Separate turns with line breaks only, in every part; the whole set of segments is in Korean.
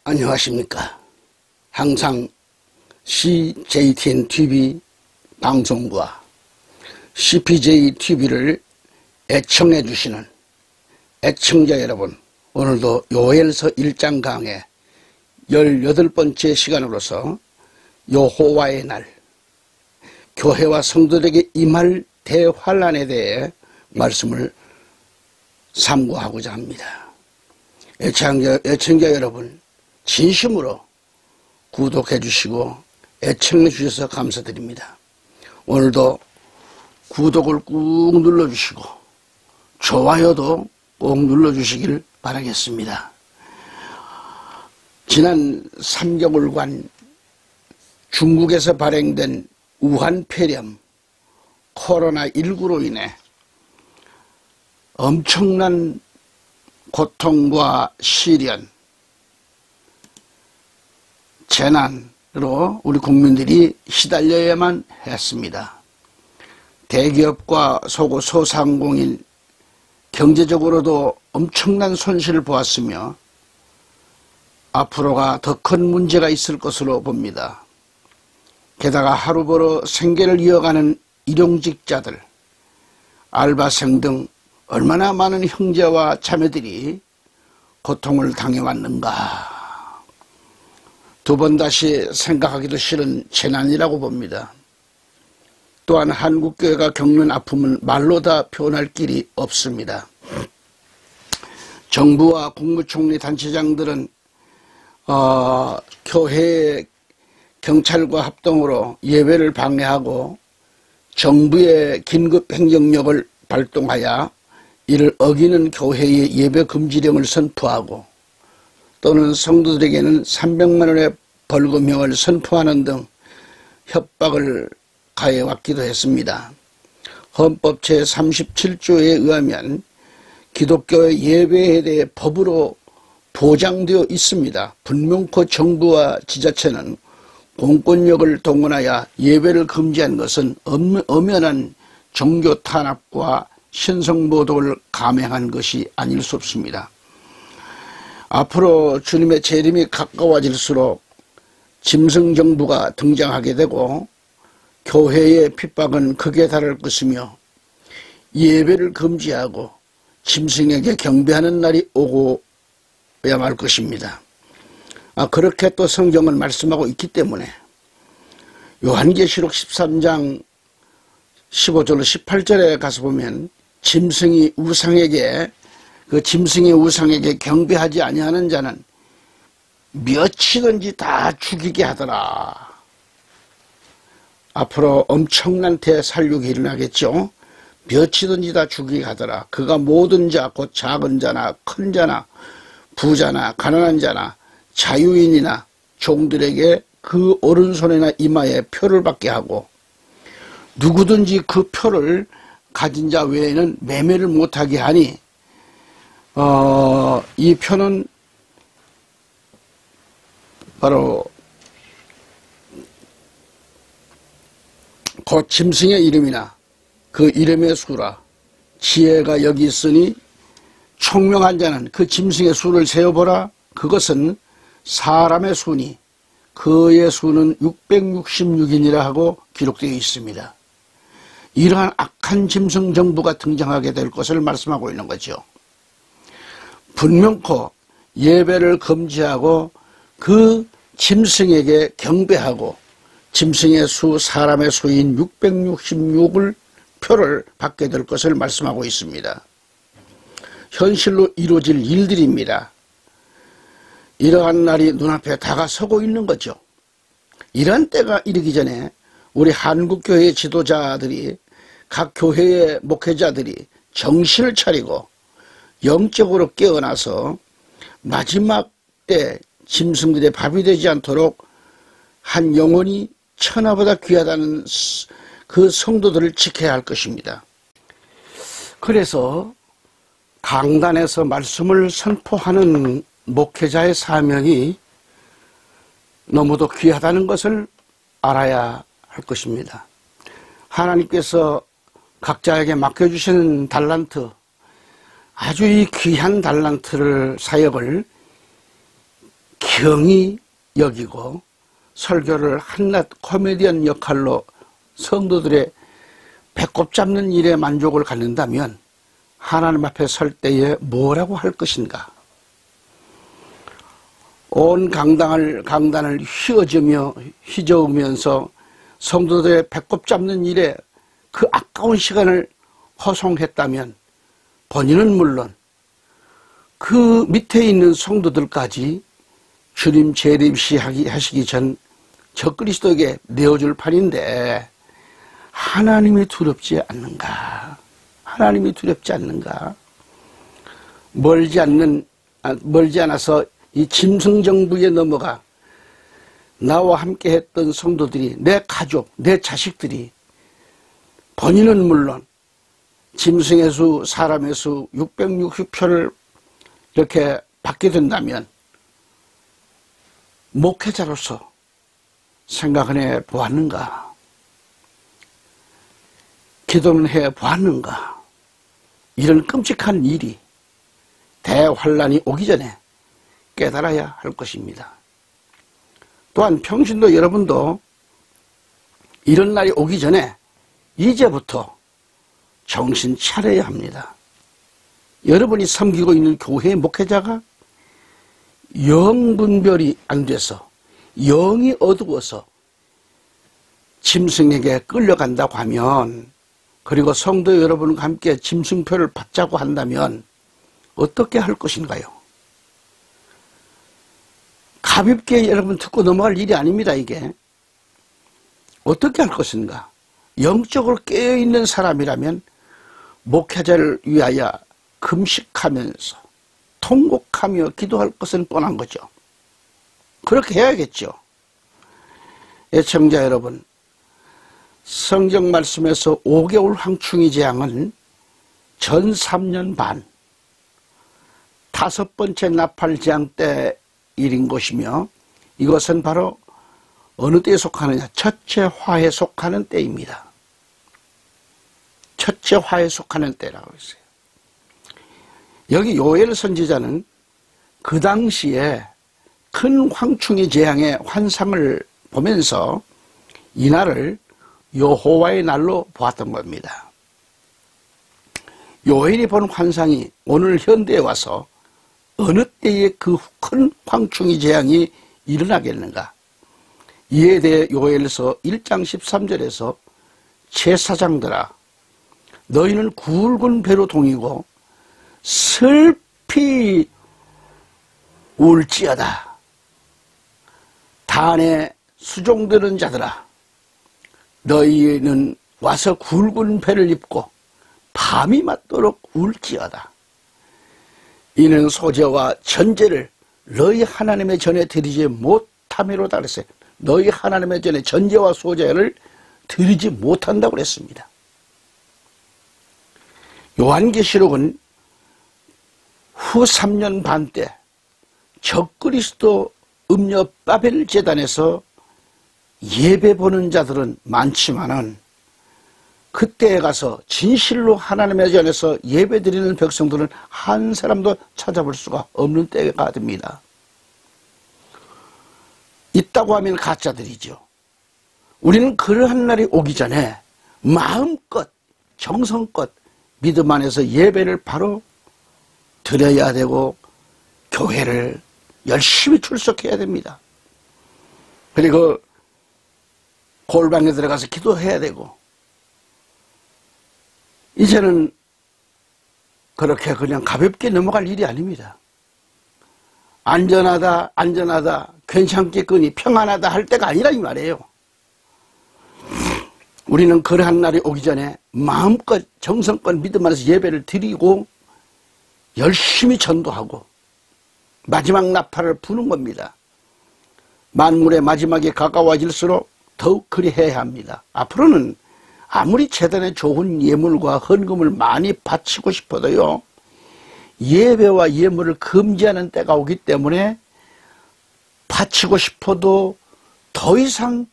안녕하십니까. 항상 CJTN-TV 방송과 CPJ-TV를 애청해 주시는 애청자 여러분, 오늘도 요엘서 1장 강의 18번째 시간으로서 여호와의 날, 교회와 성도들에게 임할 대환란에 대해 말씀을 삼고하고자 합니다. 애청자 여러분, 진심으로 구독해 주시고 애청해 주셔서 감사드립니다. 오늘도 구독을 꾹 눌러주시고 좋아요도 꼭 눌러주시길 바라겠습니다. 지난 3개월간 중국에서 발행된 우한 폐렴 코로나19로 인해 엄청난 고통과 시련, 재난으로 우리 국민들이 시달려야만 했습니다. 대기업과 소상공인 경제적으로도 엄청난 손실을 보았으며 앞으로가 더 큰 문제가 있을 것으로 봅니다. 게다가 하루 벌어 생계를 이어가는 일용직자들, 알바생 등 얼마나 많은 형제와 자매들이 고통을 당해왔는가. 두 번 다시 생각하기도 싫은 재난이라고 봅니다. 또한 한국교회가 겪는 아픔은 말로 다 표현할 길이 없습니다. 정부와 국무총리 단체장들은 교회 경찰과 합동으로 예배를 방해하고 정부의 긴급 행정력을 발동하여 이를 어기는 교회의 예배 금지령을 선포하고 또는 성도들에게는 300만 원의 벌금형을 선포하는 등 협박을 가해왔기도 했습니다. 헌법 제37조에 의하면 기독교의 예배에 대해 법으로 보장되어 있습니다. 분명코 정부와 지자체는 공권력을 동원하여 예배를 금지한 것은 엄연한 종교 탄압과 신성모독을 감행한 것이 아닐 수 없습니다. 앞으로 주님의 재림이 가까워질수록 짐승정부가 등장하게 되고 교회의 핍박은 극에 달할 것이며 예배를 금지하고 짐승에게 경배하는 날이 오고야 말 것입니다. 그렇게 또 성경은 말씀하고 있기 때문에 요한계시록 13장 15절로 18절에 가서 보면 짐승의 우상에게 경배하지 아니하는 자는 몇이든지 다 죽이게 하더라. 앞으로 엄청난 대살육이 일어나겠죠. 몇이든지 다 죽이게 하더라. 그가 모든 자, 곧 작은 자나 큰 자나 부자나 가난한 자나 자유인이나 종들에게 그 오른손이나 이마에 표를 받게 하고 누구든지 그 표를 가진 자 외에는 매매를 못하게 하니 이 표는 바로 곧 짐승의 이름이나 그 이름의 수라. 지혜가 여기 있으니 총명한 자는 그 짐승의 수를 세어보라. 그것은 사람의 수니 그의 수는 666이니라 하고 기록되어 있습니다. 이러한 악한 짐승 정부가 등장하게 될 것을 말씀하고 있는 거죠. 분명코 예배를 금지하고 그 짐승에게 경배하고 짐승의 수, 사람의 수인 666을 표를 받게 될 것을 말씀하고 있습니다. 현실로 이루어질 일들입니다. 이러한 날이 눈앞에 다가서고 있는 거죠. 이런 때가 이르기 전에 우리 한국교회의 지도자들이, 각 교회의 목회자들이 정신을 차리고 영적으로 깨어나서 마지막 때 짐승들의 밥이 되지 않도록 한 영혼이 천하보다 귀하다는 그 성도들을 지켜야 할 것입니다. 그래서 강단에서 말씀을 선포하는 목회자의 사명이 너무도 귀하다는 것을 알아야 할 것입니다. 하나님께서 각자에게 맡겨주시는 달란트, 아주 이 귀한 달란트를, 사역을 경히 여기고 설교를 한낱 코미디언 역할로 성도들의 배꼽 잡는 일에 만족을 갖는다면 하나님 앞에 설 때에 뭐라고 할 것인가? 온 강단을 휘저으면서 성도들의 배꼽 잡는 일에 그 아까운 시간을 허송했다면 본인은 물론 그 밑에 있는 성도들까지 주님 재림시 하시기 전 적그리스도에게 내어줄 판인데 하나님이 두렵지 않는가? 하나님이 두렵지 않는가? 멀지 않아서 이 짐승정부에 넘어가 나와 함께 했던 성도들이, 내 가족, 내 자식들이, 본인은 물론 짐승의 수, 사람의 수 660표를 이렇게 받게 된다면 목회자로서 생각은 해 보았는가? 기도는 해 보았는가? 이런 끔찍한 일이 대환란이 오기 전에 깨달아야 할 것입니다. 또한 평신도 여러분도 이런 날이 오기 전에 이제부터 정신 차려야 합니다. 여러분이 섬기고 있는 교회의 목회자가 영 분별이 안 돼서 영이 어두워서 짐승에게 끌려간다고 하면, 그리고 성도 여러분과 함께 짐승표를 받자고 한다면 어떻게 할 것인가요? 가볍게 여러분 듣고 넘어갈 일이 아닙니다. 이게 어떻게 할 것인가? 영적으로 깨어있는 사람이라면 목회자를 위하여 금식하면서 통곡하며 기도할 것은 뻔한 거죠. 그렇게 해야겠죠. 애청자 여러분, 성경 말씀에서 5개월 황충이 재앙은 전 3년 반 5번째 나팔 재앙 때 일인 것이며, 이것은 바로 어느 때에 속하느냐? 첫째 화에 속하는 때입니다. 첫째 화에 속하는 때라고 했어요. 여기 요엘 선지자는 그 당시에 큰 황충이 재앙의 환상을 보면서 이 날을 여호와의 날로 보았던 겁니다. 요엘이 본 환상이 오늘 현대에 와서 어느 때에 그 큰 황충이 재앙이 일어나겠는가? 이에 대해 요엘서 1장 13절에서 제사장들아, 너희는 굵은 배로 동이고 슬피 울지어다. 단에 수종되는 자들아, 너희는 와서 굵은 배를 입고 밤이 맞도록 울지어다. 이는 소재와 전제를 너희 하나님의 전에 드리지 못함이로다 그랬어요. 너희 하나님의 전에 전제와 소재를 드리지 못한다고 그랬습니다. 요한계시록은 후 3년 반 때 적그리스도 음녀 바벨 제단에서 예배 보는 자들은 많지만은 그때에 가서 진실로 하나님의 전에서 예배 드리는 백성들은 한 사람도 찾아볼 수가 없는 때가 됩니다. 있다고 하면 가짜들이죠. 우리는 그러한 날이 오기 전에 마음껏 정성껏 믿음 안에서 예배를 바로 드려야 되고 교회를 열심히 출석해야 됩니다. 그리고 골방에 들어가서 기도해야 되고, 이제는 그렇게 그냥 가볍게 넘어갈 일이 아닙니다. 안전하다 괜찮겠거니 평안하다 할 때가 아니라 이 말이에요. 우리는 그러한 날이 오기 전에 마음껏 정성껏 믿음 안에서 예배를 드리고 열심히 전도하고 마지막 나팔을 부는 겁니다. 만물의 마지막에 가까워질수록 더욱 그리 해야 합니다. 앞으로는 아무리 재단에 좋은 예물과 헌금을 많이 바치고 싶어도요, 예배와 예물을 금지하는 때가 오기 때문에 바치고 싶어도 더 이상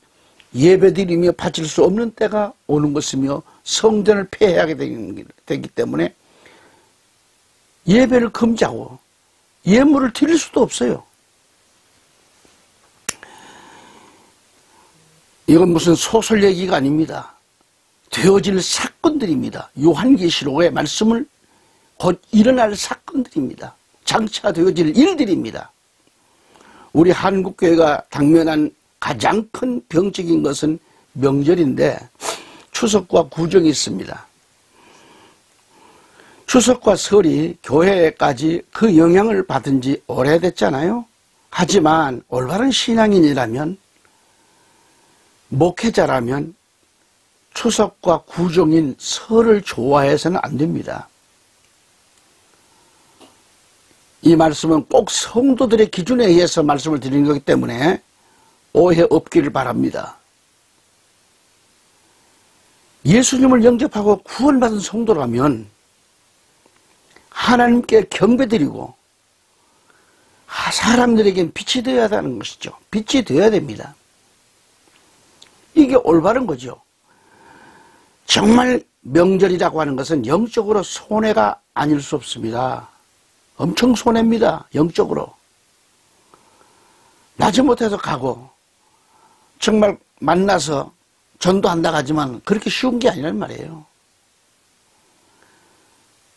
예배드리며 바칠 수 없는 때가 오는 것이며 성전을 폐해하게 되기 때문에 예배를 금지하고 예물을 드릴 수도 없어요. 이건 무슨 소설 얘기가 아닙니다. 되어질 사건들입니다. 요한계시록의 말씀을 곧 일어날 사건들입니다. 장차 되어질 일들입니다. 우리 한국교회가 당면한 가장 큰 병적인 것은 명절인데 추석과 구정이 있습니다. 추석과 설이 교회까지 그 영향을 받은 지 오래됐잖아요. 하지만 올바른 신앙인이라면, 목회자라면 추석과 구정인 설을 좋아해서는 안 됩니다. 이 말씀은 꼭 성도들의 기준에 의해서 말씀을 드리는 거기 때문에 오해 없기를 바랍니다. 예수님을 영접하고 구원받은 성도라면 하나님께 경배드리고 사람들에겐 빛이 되어야 하는 것이죠. 빛이 되어야 됩니다. 이게 올바른 거죠. 정말 명절이라고 하는 것은 영적으로 손해가 아닐 수 없습니다. 엄청 손해입니다. 영적으로. 나지 못해서 가고 정말 만나서 전도한다고 하지만 그렇게 쉬운 게 아니란 말이에요.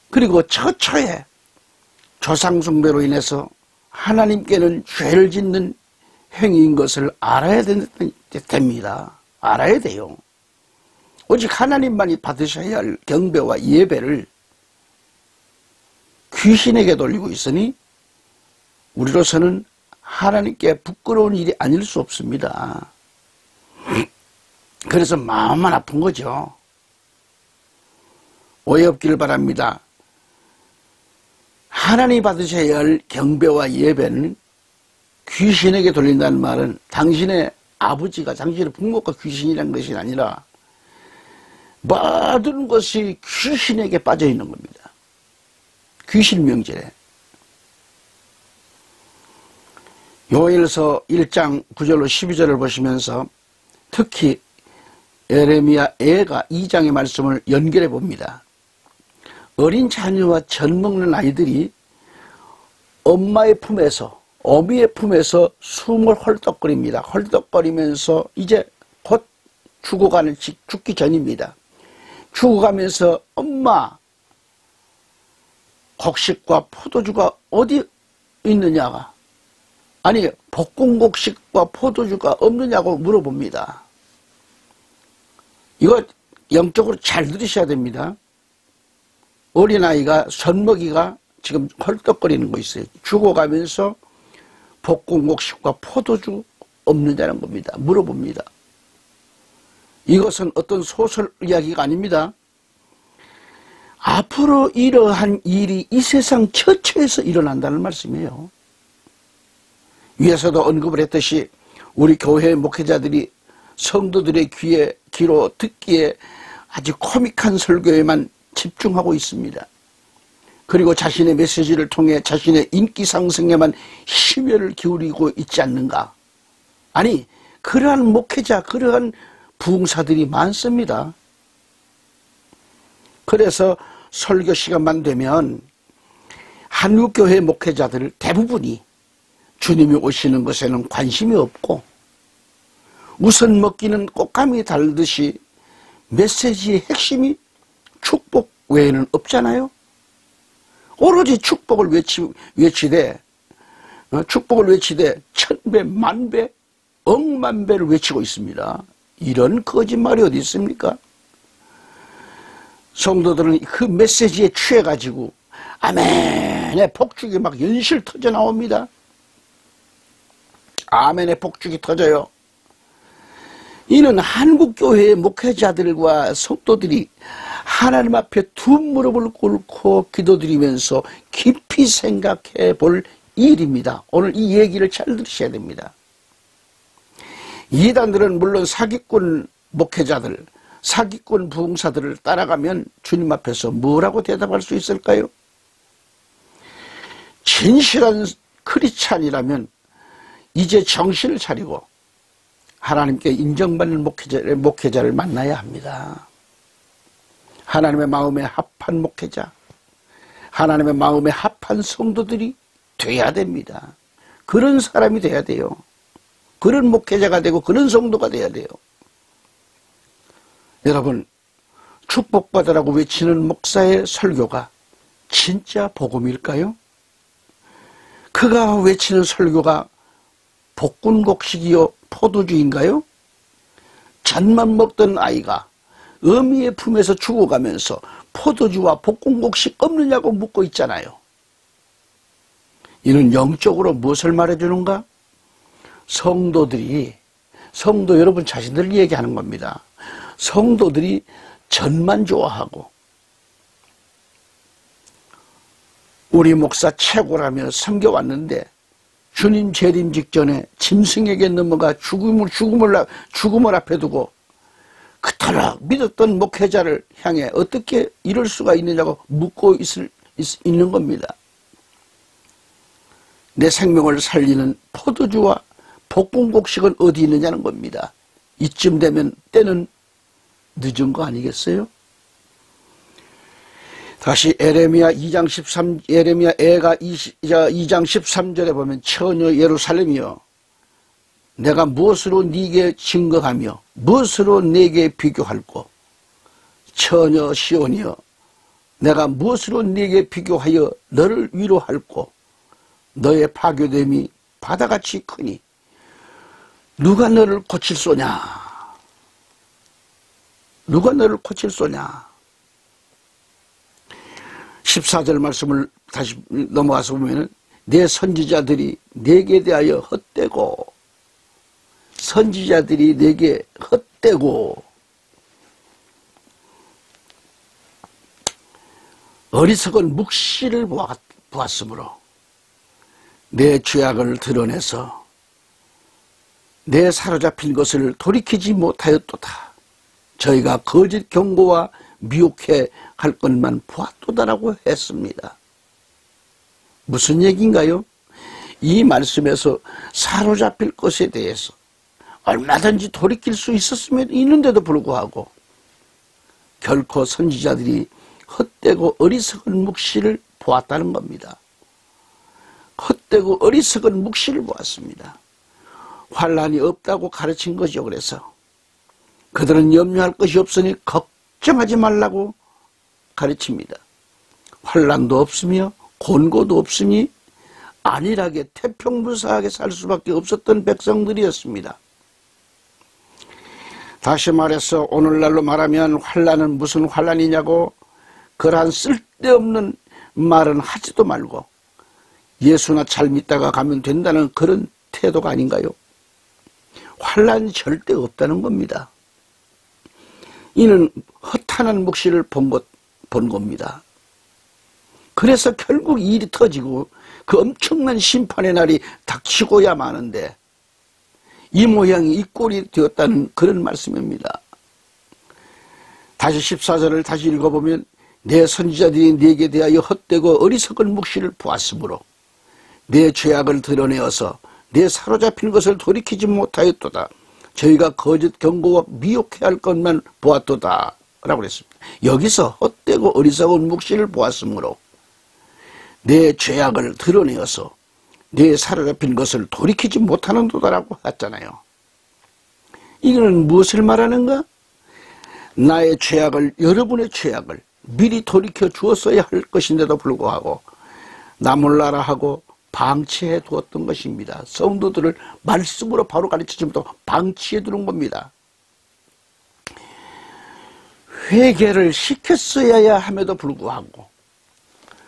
그리고 처처에 조상숭배로 인해서 하나님께는 죄를 짓는 행위인 것을 알아야 됩니다. 알아야 돼요. 오직 하나님만이 받으셔야 할 경배와 예배를 귀신에게 돌리고 있으니 우리로서는 하나님께 부끄러운 일이 아닐 수 없습니다. 그래서 마음만 아픈 거죠. 오해 없기를 바랍니다. 하나님 받으셔야 할 경배와 예배는 귀신에게 돌린다는 말은 당신의 아버지가, 당신의 부모가 귀신이라는 것이 아니라 모든 것이 귀신에게 빠져 있는 겁니다. 귀신 명절에. 요엘서 1장 9절로 12절을 보시면서 특히 에레미야 애가 2장의 말씀을 연결해 봅니다. 어린 자녀와 젖 먹는 아이들이 엄마의 품에서, 어미의 품에서 숨을 헐떡거립니다. 헐떡거리면서 이제 곧 죽기 전입니다. 죽어가면서 엄마, 곡식과 포도주가 어디 있느냐가, 아니 볶음곡식과 포도주가 없느냐고 물어봅니다. 이거 영적으로 잘 들으셔야 됩니다. 어린아이가, 젖먹이가 지금 헐떡거리는 거 있어요. 죽어가면서 볶음곡식과 포도주 없느냐는 겁니다. 물어봅니다. 이것은 어떤 소설 이야기가 아닙니다. 앞으로 이러한 일이 이 세상 처처에서 일어난다는 말씀이에요. 위에서도 언급을 했듯이 우리 교회 목회자들이 성도들의 귀로 듣기에 아주 코믹한 설교에만 집중하고 있습니다. 그리고 자신의 메시지를 통해 자신의 인기 상승에만 심혈을 기울이고 있지 않는가. 아니, 그러한 목회자, 그러한 부흥사들이 많습니다. 그래서 설교 시간만 되면 한국교회 목회자들 대부분이 주님이 오시는 것에는 관심이 없고 우선 먹기는 꽃감이 달듯이 메시지의 핵심이 축복 외에는 없잖아요. 오로지 축복을 외치되 천배, 만배, 억만배를 외치고 있습니다. 이런 거짓말이 어디 있습니까? 성도들은 그 메시지에 취해가지고 아멘의 폭죽이 막 연실 터져 나옵니다. 아멘의 폭죽이 터져요. 이는 한국교회의 목회자들과 성도들이 하나님 앞에 두 무릎을 꿇고 기도드리면서 깊이 생각해 볼 일입니다. 오늘 이 얘기를 잘 들으셔야 됩니다. 이단들은 물론 사기꾼 목회자들, 사기꾼 부흥사들을 따라가면 주님 앞에서 뭐라고 대답할 수 있을까요? 진실한 크리스찬이라면 이제 정신을 차리고 하나님께 인정받는 목회자를 만나야 합니다. 하나님의 마음에 합한 목회자, 하나님의 마음에 합한 성도들이 돼야 됩니다. 그런 사람이 돼야 돼요. 그런 목회자가 되고 그런 성도가 돼야 돼요. 여러분, 축복받으라고 외치는 목사의 설교가 진짜 복음일까요? 그가 외치는 설교가 복군곡식이요 포도주인가요? 잣만 먹던 아이가 어미의 품에서 죽어가면서 포도주와 복군곡식 없느냐고 묻고 있잖아요. 이는 영적으로 무엇을 말해주는가? 성도 여러분 자신들 얘기하는 겁니다. 성도들이 젖만 좋아하고 우리 목사 최고라며 섬겨왔는데 주님 재림 직전에 짐승에게 넘어가 죽음을 앞에 두고 그토록 믿었던 목회자를 향해 어떻게 이럴 수가 있느냐고 묻고 있는 겁니다. 내 생명을 살리는 포도주와 복분곡식은 어디 있느냐는 겁니다. 이쯤 되면 때는 늦은 거 아니겠어요? 다시 에레미야 2장 13절에 보면 처녀 예루살렘이여 내가 무엇으로 네게 증거하며 무엇으로 네게 비교할꼬 처녀 시온이여 내가 무엇으로 네게 비교하여 너를 위로할꼬 너의 파괴됨이 바다같이 크니 누가 너를 고칠 소냐? 누가 너를 고칠 소냐? 14절 말씀을 다시 넘어가서 보면은 내 선지자들이 내게 대하여 헛되고 선지자들이 내게 헛되고 어리석은 묵시를 보았으므로 내 죄악을 드러내서 내 사로잡힌 것을 돌이키지 못하였도다. 저희가 거짓 경고와 미혹해 할 것만 보았도다라고 했습니다. 무슨 얘기인가요? 이 말씀에서 사로잡힐 것에 대해서 얼마든지 돌이킬 수 있는데도 불구하고 결코 선지자들이 헛되고 어리석은 묵시를 보았다는 겁니다. 헛되고 어리석은 묵시를 보았습니다. 환란이 없다고 가르친 거죠. 그래서 그들은 염려할 것이 없으니 걱정하지 말라고 가르칩니다. 환란도 없으며 곤고도 없으니 안일하게 태평무사하게 살 수밖에 없었던 백성들이었습니다. 다시 말해서 오늘날로 말하면 환란은 무슨 환란이냐고 그러한 쓸데없는 말은 하지도 말고 예수나 잘 믿다가 가면 된다는 그런 태도가 아닌가요? 환란이 절대 없다는 겁니다. 이는 허탄한 묵시를 본 겁니다. 그래서 결국 일이 터지고 그 엄청난 심판의 날이 닥치고야 마는데 이 모양이 이 꼴이 되었다는 그런 말씀입니다. 다시 14절을 다시 읽어보면 내 선지자들이 네게 대하여 헛되고 어리석은 묵시를 보았으므로 내 죄악을 드러내어서 내 사로잡힌 것을 돌이키지 못하였도다. 저희가 거짓 경고와 미혹해 할 것만 보았도다 라고 그랬습니다. 여기서 헛되고 어리석은 묵시를 보았으므로 내 죄악을 드러내어서 내 사로잡힌 것을 돌이키지 못하는도다라고 했잖아요. 이거는 무엇을 말하는가? 나의 죄악을, 여러분의 죄악을 미리 돌이켜 주었어야 할 것인데도 불구하고 나 몰라라 하고 방치해 두었던 것입니다. 성도들을 말씀으로 바로 가르치지 못하고 방치해 두는 겁니다. 회개를 시켰어야 함에도 불구하고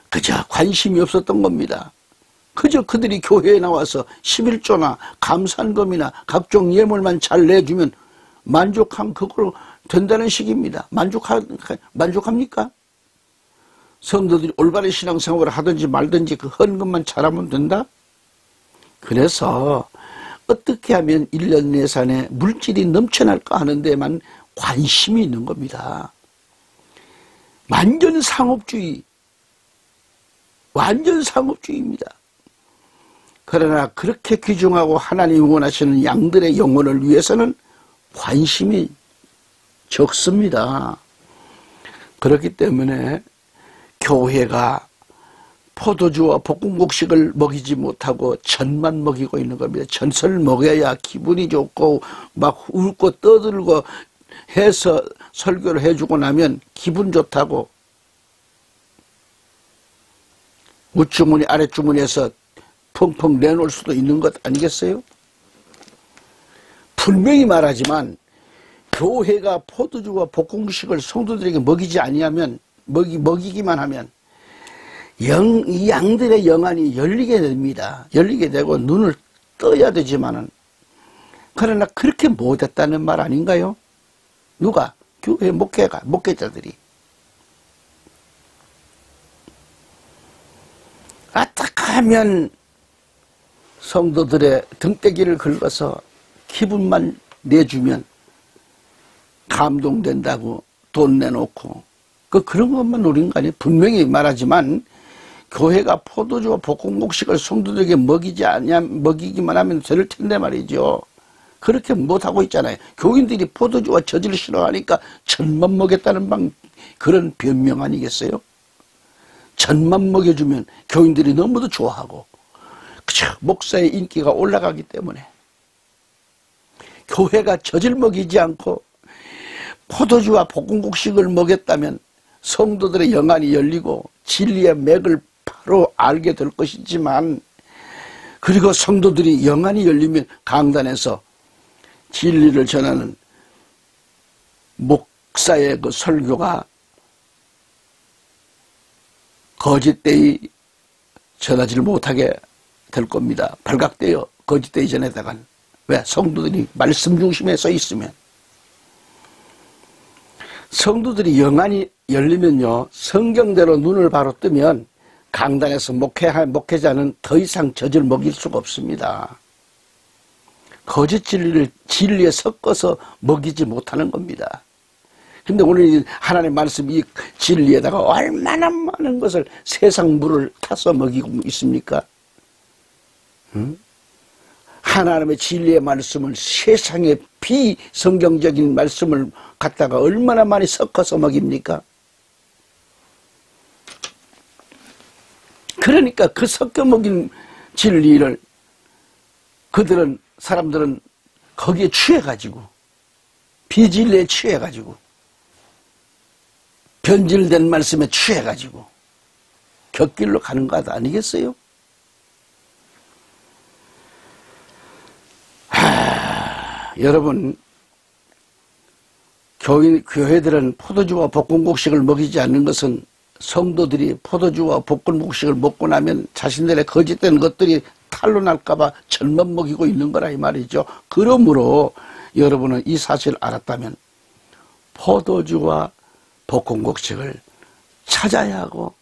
그저 관심이 없었던 겁니다. 그저 그들이 교회에 나와서 11조나 감산금이나 각종 예물만 잘 내주면 만족하면 그걸로 된다는 식입니다. 만족합니까? 성도들이 올바른 신앙생활을 하든지 말든지 그 헌금만 잘하면 된다? 그래서 어떻게 하면 1년 내산에 물질이 넘쳐날까 하는 데만 관심이 있는 겁니다. 완전 상업주의입니다. 그러나 그렇게 귀중하고 하나님이 원하시는 양들의 영혼을 위해서는 관심이 적습니다. 그렇기 때문에 교회가 포도주와 볶음곡식을 먹이지 못하고 젖만 먹이고 있는 겁니다. 젖을 먹여야 기분이 좋고 막 웃고 떠들고 해서 설교를 해주고 나면 기분 좋다고 우주머니 아랫주머니에서 펑펑 내놓을 수도 있는 것 아니겠어요? 분명히 말하지만 교회가 포도주와 볶음식을 성도들에게 먹이지 아니하면 먹이기만 하면 이 양들의 영안이 열리게 됩니다. 열리게 되고 눈을 떠야 되지만은 그러나 그렇게 못했다는 말 아닌가요? 누가? 교회 목회자들이. 어떻게 하면 성도들의 등대기를 긁어서 기분만 내주면 감동된다고 돈 내놓고 그런 것만 노린 거 아니에요? 분명히 말하지만 교회가 포도주와 볶음국식을 성도들에게 먹이기만 하면 될 텐데 말이죠. 그렇게 못하고 있잖아요. 교인들이 포도주와 젖을 싫어하니까 젖만 먹였다는 그런 변명 아니겠어요? 젖만 먹여주면 교인들이 너무도 좋아하고 그쵸? 목사의 인기가 올라가기 때문에 교회가 젖을 먹이지 않고 포도주와 볶음국식을 먹였다면 성도들의 영안이 열리고 진리의 맥을 바로 알게 될 것이지만 그리고 성도들이 영안이 열리면 강단에서 진리를 전하는 목사의 그 설교가 거짓되이 전하지를 못하게 될 겁니다. 발각되어 거짓되이 전해다간. 왜? 성도들이 말씀 중심에 서 있으면. 성도들이 영안이 열리면요, 성경대로 눈을 바로 뜨면 강단에서 목회자는 더 이상 젖을 먹일 수가 없습니다. 거짓 진리에 섞어서 먹이지 못하는 겁니다. 근데 오늘 하나님의 말씀 이 진리에다가 얼마나 많은 것을 세상 물을 타서 먹이고 있습니까? 응? 하나님의 진리의 말씀을 세상의 비성경적인 말씀을 갖다가 얼마나 많이 섞어서 먹입니까? 그러니까 그 섞여 먹인 진리를 사람들은 거기에 취해가지고 비진리에 취해가지고 변질된 말씀에 취해가지고 곁길로 가는 것 아니겠어요? 여러분, 교회들은 포도주와 볶음국식을 먹이지 않는 것은 성도들이 포도주와 볶음국식을 먹고 나면 자신들의 거짓된 것들이 탈로 날까봐 젖만 먹이고 있는 거라 이 말이죠. 그러므로 여러분은 이 사실을 알았다면 포도주와 볶음국식을 찾아야 하고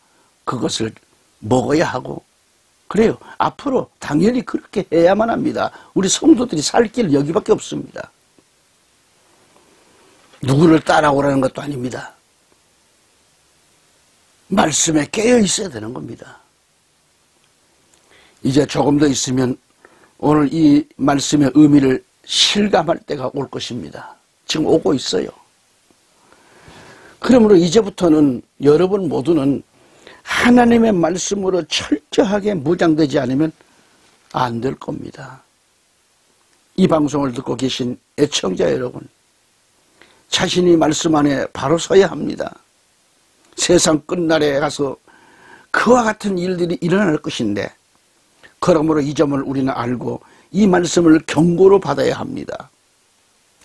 그것을 먹어야 하고 그래요. 앞으로 당연히 그렇게 해야만 합니다. 우리 성도들이 살 길 여기밖에 없습니다. 누구를 따라오라는 것도 아닙니다. 말씀에 깨어 있어야 되는 겁니다. 이제 조금 더 있으면 오늘 이 말씀의 의미를 실감할 때가 올 것입니다. 지금 오고 있어요. 그러므로 이제부터는 여러분 모두는 하나님의 말씀으로 철저하게 무장되지 않으면 안 될 겁니다. 이 방송을 듣고 계신 애청자 여러분, 자신이 말씀 안에 바로 서야 합니다. 세상 끝날에 가서 그와 같은 일들이 일어날 것인데 그러므로 이 점을 우리는 알고 이 말씀을 경고로 받아야 합니다.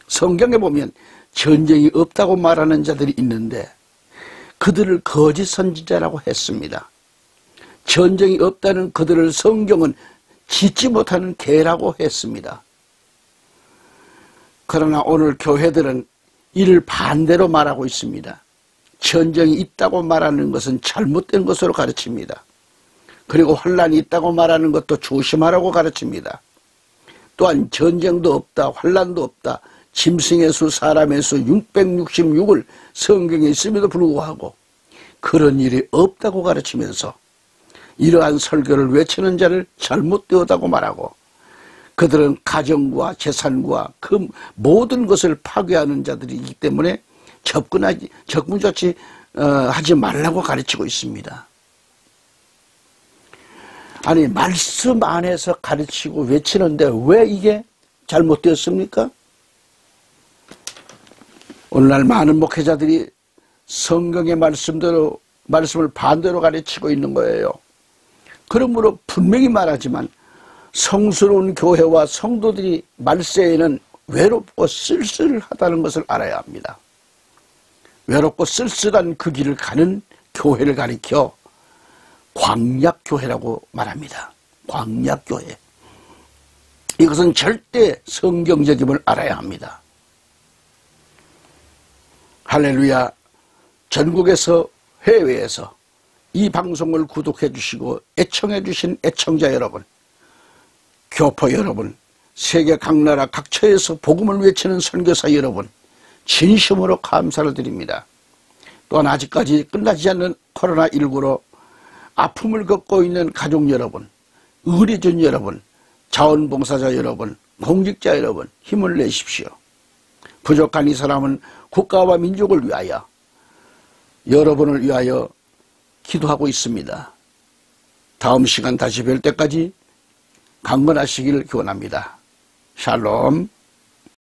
성경에 보면 전쟁이 없다고 말하는 자들이 있는데 그들을 거짓 선지자라고 했습니다. 전쟁이 없다는 그들을 성경은 짓지 못하는 개라고 했습니다. 그러나 오늘 교회들은 이를 반대로 말하고 있습니다. 전쟁이 있다고 말하는 것은 잘못된 것으로 가르칩니다. 그리고 환란이 있다고 말하는 것도 조심하라고 가르칩니다. 또한 전쟁도 없다, 환란도 없다, 짐승의 수, 사람의 수 666을 성경에 있음에도 불구하고 그런 일이 없다고 가르치면서 이러한 설교를 외치는 자를 잘못되었다고 말하고 그들은 가정과 재산과 그 모든 것을 파괴하는 자들이기 때문에 접근조치 하지 말라고 가르치고 있습니다. 아니 말씀 안에서 가르치고 외치는데 왜 이게 잘못되었습니까? 오늘날 많은 목회자들이 성경의 말씀을 반대로 가르치고 있는 거예요. 그러므로 분명히 말하지만 성스러운 교회와 성도들이 말세에는 외롭고 쓸쓸하다는 것을 알아야 합니다. 외롭고 쓸쓸한 그 길을 가는 교회를 가리켜 광약교회라고 말합니다. 광약교회. 이것은 절대 성경적임을 알아야 합니다. 할렐루야. 전국에서 해외에서 이 방송을 구독해 주시고 애청해 주신 애청자 여러분, 교포 여러분, 세계 각 나라 각처에서 복음을 외치는 선교사 여러분, 진심으로 감사를 드립니다. 또한 아직까지 끝나지 않는 코로나19로 아픔을 겪고 있는 가족 여러분, 의료진 여러분, 자원봉사자 여러분, 공직자 여러분, 힘을 내십시오. 부족한 이 사람은 국가와 민족을 위하여, 여러분을 위하여 기도하고 있습니다. 다음 시간 다시 뵐 때까지 강건하시기를 기원합니다. 샬롬.